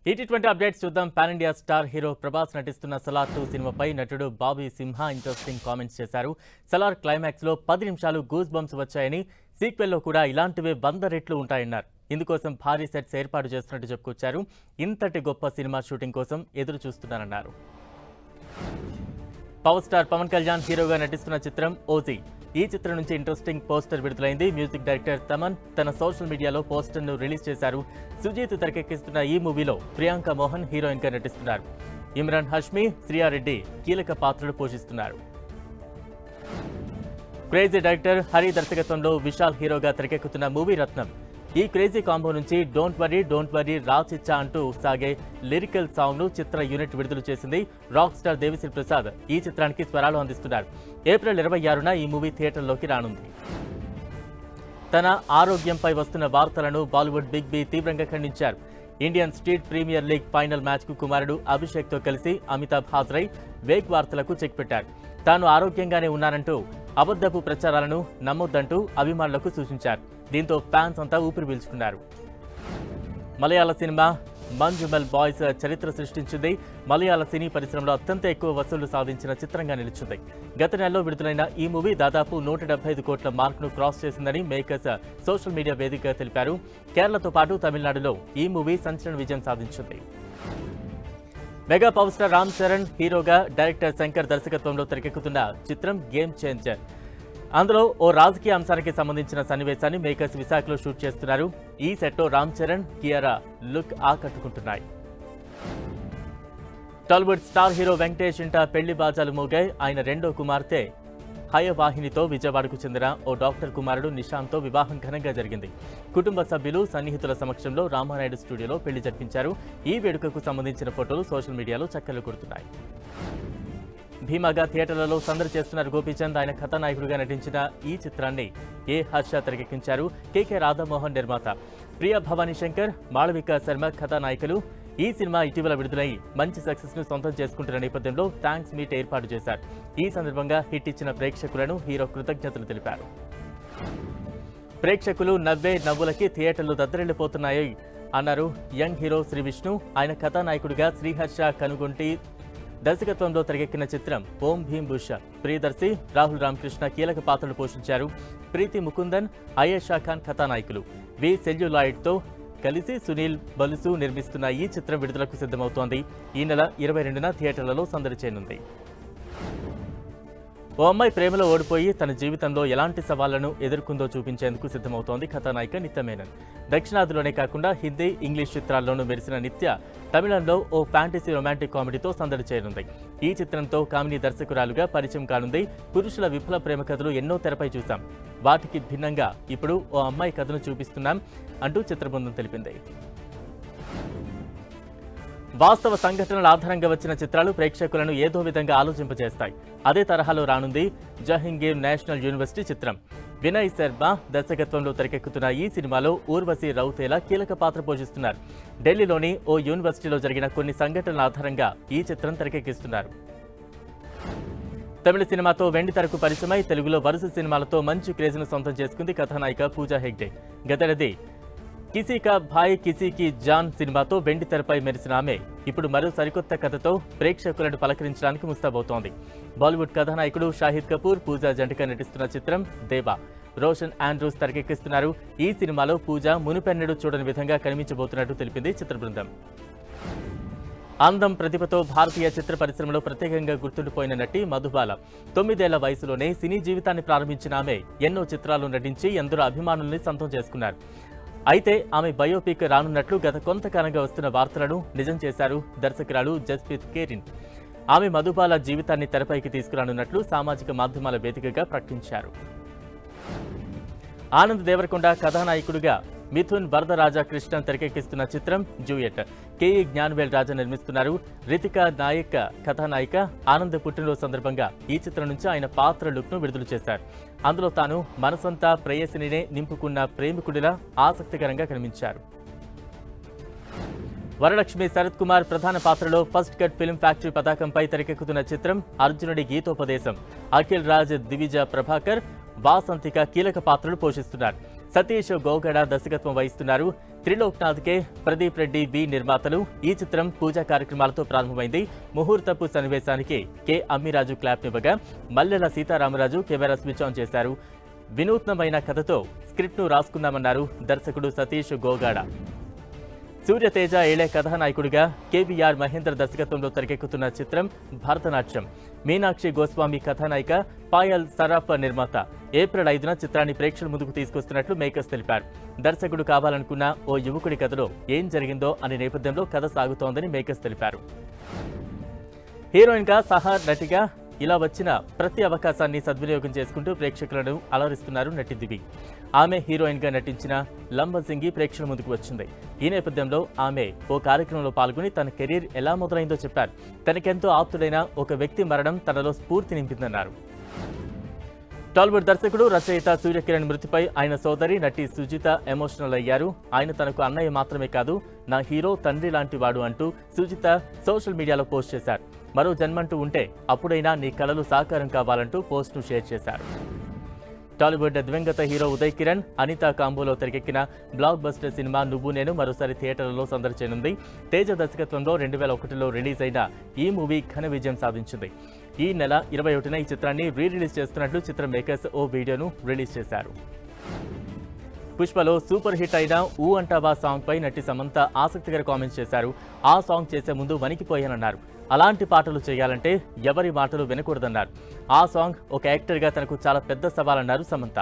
T20 updates చూద్దాం. Pan India star hero Prabhas నటిస్తున్న సలార్ 2 సినిమాపై నటుడు బాబీ సింహ ఇంట్రెస్టింగ్ కామెంట్స్ చేశారు. సలార్ క్లైమాక్స్ లో 10 నిమిషాలు గూస్ బంప్స్ వచ్చాయని, సీక్వెల్లో కూడా ఇలాంటివే 100 రెట్లు ఉంటాయన్నారు. ఇందుకోసం భారీ సెట్స్ ఏర్పాటు చేస్తున్నట్టు చెప్పుకొచ్చారు. ఇంతటి గొప్ప సినిమా షూటింగ్ కోసం ఎదురు చూస్తున్నారన్నారు. పవర్ స్టార్ పవన్ కళ్యాణ్ హీరోగా నటిస్తున్న చిత్రం ఓజీ. ఈ చిత్రం నుంచి ఇంట్రెస్టింగ్ పోస్టర్ విడుదలైంది. మ్యూజిక్ డైరెక్టర్ తమన్ తన సోషల్ మీడియాలో పోస్టర్ను రిలీజ్ చేశారు. సుజీత్ తెరకెక్కిస్తున్న ఈ మూవీలో ప్రియాంక మోహన్ హీరోయిన్ గా నటిస్తున్నారు. ఇమ్రాన్ హష్మి, శ్రియారెడ్డి కీలక పాత్రలు పోషిస్తున్నారు. క్రేజీ డైరెక్టర్ హరి దర్శకత్వంలో విశాల్ హీరోగా తెరకెక్కుతున్న మూవీ రత్నం. ఈ క్రేజీ కాంబో నుంచి డోంట్ వరీ రాచిచ్చా అంటూ సాగే లిరికల్ సాంగ్ ను చిత్ర యూనిట్ విడుదల చేసింది. రాక్ స్టార్ దేవిశ్రీ ప్రసాద్ ఈ చిత్రానికి స్వరాలు అందిస్తున్నారు. ఏప్రిల్ 26న ఈ మూవీ థియేటర్లోకి రానుంది. తన ఆరోగ్యంపై వస్తున్న వార్తలను బాలీవుడ్ బిగ్ బి తీవ్రంగా ఖండించారు. Indian street premier league final match కు కుమారుడు అభిషేక్ తో కలిసి అమితాబ్ హాజరై వేగ్ వార్తలకు చెక్ పెట్టారు. తాను ఆరోగ్యంగానే ఉన్నానంటూ అబద్ధపు ప్రచారాలను నమ్మొద్దంటూ అభిమానులకు సూచించారు. దీంతో ఫ్యాన్స్ అంతా ఊపిరి పీల్చుకున్నారు. మలయాళ సినిమా మంజుమల్ బాయ్స్ చరిత్ర సృష్టించింది. మలయాళ సినీ పరిశ్రమలో అత్యంత ఎక్కువ వసూళ్లు సాధించిన చిత్రంగా నిలిచింది. గత నెలలో విడుదలైన ఈ మూవీ దాదాపు 175 కోట్ల మార్కును క్రాస్ చేసిందని మేకర్స్ సోషల్ మీడియా వేదికగా తెలిపారు. కేరళతో పాటు తమిళనాడులో ఈ మూవీ సంచలన విజయం సాధించింది. Mega power star Ram Charan హీరోగా డైరెక్టర్ శంకర్ దర్శకత్వంలో తెరకెక్కుతున్న చిత్రం గేమ్ చేంజర్. అందులో ఓ రాజకీయ అంశానికి సంబంధించిన సన్నివేశాన్ని మేకర్స్ విశాఖలో షూట్ చేస్తున్నారు. ఈ సెట్లో రామ్ చరణ్, కియారా లుక్ ఆకట్టుకుంటున్నాయి. టాలీవుడ్ స్టార్ హీరో వెంకటేష్ ఇంట పెళ్లి బాజాలు మోగాయి. ఆయన రెండో కుమార్తె హయవాహినితో విజయవాడకు చెందిన ఓ డాక్టర్ కుమారుడు నిశాంత్తో వివాహం ఘనంగా జరిగింది. కుటుంబ సభ్యులు, సన్నిహితుల సమక్షంలో రామానాయుడు స్టూడియోలో పెళ్లి జరిపించారు. ఈ వేడుకకు సంబంధించిన ఫోటోలు సోషల్ మీడియాలో చక్కర్లు కొడుతున్నాయి. భీమాగా థియేటర్లలో సందడి చేస్తున్నారు గోపీచంద్. ఆయన కథానాయకుడిగా నటించిన ఈ చిత్రాన్ని ఏ హర్ష తెరకెక్కించారు. కేకే రాధామోహన్ నిర్మాత. ప్రియా భవానీ శంకర్, మాళవిక శర్మ కథానాయకులు. ఈ సినిమా ఇటీవల విడుదలై మంచి సక్సెస్ ను సొంతం చేసుకుంటున్న నేపథ్యంలో థ్యాంక్స్ మీట్ ఏర్పాటు చేశారు. ఈ సందర్భంగా హిట్ ఇచ్చిన ప్రేక్షకులను హీరో కృతజ్ఞతలు తెలిపారు. ప్రేక్షకులు నవ్వే నవ్వులకి థియేటర్లు దద్దరిల్లిపోతున్నాయి అన్నారు యంగ్ హీరో శ్రీ విష్ణు. ఆయన కథానాయకుడిగా శ్రీహర్ష కనుగొంటి దర్శకత్వంలో తెరకెక్కిన చిత్రం ఓం భీమ్ బుష. ప్రియదర్శి, రాహుల్ రామకృష్ణ కీలక పాత్రలు పోషించారు. ప్రీతి ముకుందన్, అయేషా ఖాన్ కథానాయకులు. వి సెల్యులాయిడ్తో కలిసి సునీల్ బలుసు నిర్మిస్తున్న ఈ చిత్రం విడుదలకు సిద్ధమవుతోంది. ఈ నెల 22న థియేటర్లలో సందడి చేయనుంది. ఓ అమ్మాయి ప్రేమలో ఓడిపోయి తన జీవితంలో ఎలాంటి సవాళ్లను ఎదుర్కొందో చూపించేందుకు సిద్ధమవుతోంది కథానాయిక నిత్య మేనన్. దక్షిణాదిలోనే కాకుండా హిందీ, ఇంగ్లీష్ చిత్రాల్లోనూ మెరిసిన నిత్య తమిళంలో ఓ ఫ్యాంటసీ రొమాంటిక్ కామెడీతో సందడి చేయనుంది. ఈ చిత్రంతో కామినీ దర్శకురాలుగా పరిచయం కానుంది. పురుషుల విఫల ప్రేమ కథలు ఎన్నో తెరపై చూశాం. వాటికి భిన్నంగా ఇప్పుడు ఓ అమ్మాయి కథను చూపిస్తున్నాం అంటూ చిత్రబృందం తెలిపింది. వాస్తవ సంఘటనల ఆధారంగా వచ్చిన చిత్రాలు ప్రేక్షకులను ఏదో విధంగా ఆలోచింపజేస్తాయి. అదే తరహాలో రానుంది జహంగీర్ నేషనల్ యూనివర్సిటీ చిత్రం. వినయ్ శర్మ దర్శకత్వంలో తెరకెక్కుతున్న ఈ సినిమాలో ఊర్వశి రౌతేలా కీలక పాత్ర పోషిస్తున్నారు. ఢిల్లీలోని ఓ యూనివర్సిటీలో జరిగిన కొన్ని సంఘటనల ఆధారంగా ఈ చిత్రం తెరకెక్కిస్తున్నారు. తమిళ సినిమాతో వెండితెరకు పరిచయమై తెలుగులో వరుస సినిమాలతో మంచి క్రేజ్ను సొంతం చేసుకుంది కథానాయిక పూజా హెగ్డే. గతేడాది కిసీ కా భాయ్ కిసీ కి జాన్ సినిమాతో వెండితెరపై మెరిసిన ఆమె ఇప్పుడు మరో సరికొత్త కథతో ప్రేక్షకులను పలకరించడానికి ముస్తాబవుతోంది. బాలీవుడ్ కథానాయకుడు షాహిద్ కపూర్, పూజా జంటగా నటిస్తున్న చిత్రం దేవా. రోషన్ ఆండ్రూస్ తెరకెక్కిస్తున్నారు. ఈ సినిమాలో పూజ మునుపెన్నడూ చూడని విధంగా కనిపించబోతున్నట్టు తెలిపింది చిత్ర బృందం. అందం, ప్రతిభతో భారతీయ చిత్ర పరిశ్రమలో ప్రత్యేకంగా గుర్తుండిపోయిన నటి మధుబాల. 9 ఏళ్ల వయసులోనే సినీ జీవితాన్ని ప్రారంభించిన ఆమె ఎన్నో చిత్రాలు నటించి ఎందరో అభిమానుల్ని సొంతం చేసుకున్నారు. అయితే ఆమె బయోపిక్ రానున్నట్లు గత కొంతకాలంగా వస్తున్న వార్తలను నిజం చేశారు దర్శకురాలు జస్ప్రీత్ కేరిన్. ఆమె మధుబాల జీవితాన్ని తెరపైకి తీసుకురానున్నట్లు సామాజిక మాధ్యమాల వేదికగా ప్రకటించారు. ఆనంద్ దేవరకొండ కథానాయకుడిగా మిథున్ వరదరాజా కృష్ణన్ తెరకెక్కిస్తున్న చిత్రం జూయట్. కేఈ జ్ఞానవేల్ రాజా నిర్మిస్తున్నారు. రితికా నాయక్ కథానాయిక. ఆనంద్ పుట్టినరోజు సందర్భంగా ఈ చిత్రం నుంచి ఆయన పాత్ర లుక్ను విడుదల చేశారు. అందులో తాను మనసంతా ప్రేయసినినే నింపుకున్న ప్రేమికుడిలా ఆసక్తికరంగా కనిపించారు. వరలక్ష్మి శరత్ కుమార్ ప్రధాన పాత్రలో ఫస్ట్ కట్ ఫిల్మ్ ఫ్యాక్టరీ పతాకంపై తెరకెక్కుతున్న చిత్రం అర్జునుడి గీతోపదేశం. అఖిల్ రాజ్, దివిజ ప్రభాకర్, వాసంతిక కీలక పాత్రలు పోషిస్తున్నారు. సతీష్ గోగడ దర్శకత్వం వహిస్తున్నారు. త్రిలోక్నాథ్కే ప్రదీప్ రెడ్డి వి నిర్మాతలు. ఈ చిత్రం పూజా కార్యక్రమాలతో ప్రారంభమైంది. ముహూర్తపు సన్నివేశానికి కె అమ్మిరాజు క్లాప్నివ్వగా Mallela Sitaramaraju camera switch on చేశారు. వినూత్నమైన కథతో స్క్రిప్ట్ను రాసుకున్నామన్నారు దర్శకుడు సతీష్ గోగాడ. సూర్యతేజ ఏళ్లే కథానాయకుడిగా కేవీఆర్ మహేంద్ర దర్శకత్వంలో తెరకెక్కుతున్న చిత్రం భరతనాట్యం. మీనాక్షి గోస్వామి కథానాయిక, పాయల్ సరాఫ్ నిర్మాత. ఏప్రిల్ 5న చిత్రాన్ని ప్రేక్షకుల ముందుకు తీసుకొస్తున్నట్లు మేకర్స్ తెలిపారు. దర్శకుడు కావాలనుకున్న ఓ యువకుడి కథలో ఏం జరిగిందో అనే నేపథ్యంలో కథ సాగుతోందని మేకర్స్ తెలిపారు. హీరోయిన్గా సహా నటిగా ఇలా వచ్చిన ప్రతి అవకాశాన్ని సద్వినియోగం చేసుకుంటూ ప్రేక్షకులను అలరిస్తున్నారు నటి దివి. ఆమె హీరోయిన్గా నటించిన లంబసింగి ప్రేక్షకుల ముందుకు వచ్చింది. ఈ నేపథ్యంలో ఆమె ఓ కార్యక్రమంలో పాల్గొని తన కెరీర్ ఎలా మొదలైందో చెప్పారు. తనకెంతో ఆప్తుడైన ఒక వ్యక్తి మరణం తనలో స్ఫూర్తి నింపిందన్నారు. టాలీవుడ్ దర్శకుడు రచయిత సూర్యకిరణ్ మృతిపై ఆయన సోదరి నటి సుజిత ఎమోషనల్ అయ్యారు. ఆయన తనకు అన్నయ్య మాత్రమే కాదు, నా హీరో తండ్రి లాంటి వాడు అంటూ సుజిత సోషల్ మీడియాలో పోస్ట్ చేశారు. మరో జన్మంటూ ఉంటే అప్పుడైనా నీ కలలు సాకారం కావాలంటూ పోస్ట్ను షేర్ చేశారు. టాలీవుడ్ దివంగత హీరో ఉదయ్ కిరణ్, అనిత కాంబోలో తెరకెక్కిన బ్లాక్ బస్టర్ సినిమా నువ్వు నేను మరోసారి థియేటర్లలో సందడి చేయనుంది. తేజ దర్శకత్వంలో 2001లో రిలీజ్ అయిన ఈ మూవీ ఘన విజయం సాధించింది. ఈ నెల 21న ఈ చిత్రాన్ని రిలీజ్ చేస్తున్నట్లు చిత్ర మేకర్స్ ఓ వీడియోను రిలీజ్ చేశారు. పుష్పలో సూపర్ హిట్ అయిన ఊ అంటావా సాంగ్ పై నటి సమంత ఆసక్తికర కామెంట్స్ చేశారు. ఆ సాంగ్ చేసే ముందు వణికిపోయానన్నారు. అలాంటి పాటలు చేయాలంటే ఎవరి మాటలు వినకూడదన్నారు. ఆ సాంగ్ ఒక యాక్టర్గా తనకు చాలా పెద్ద సవాలన్నారు సమంత.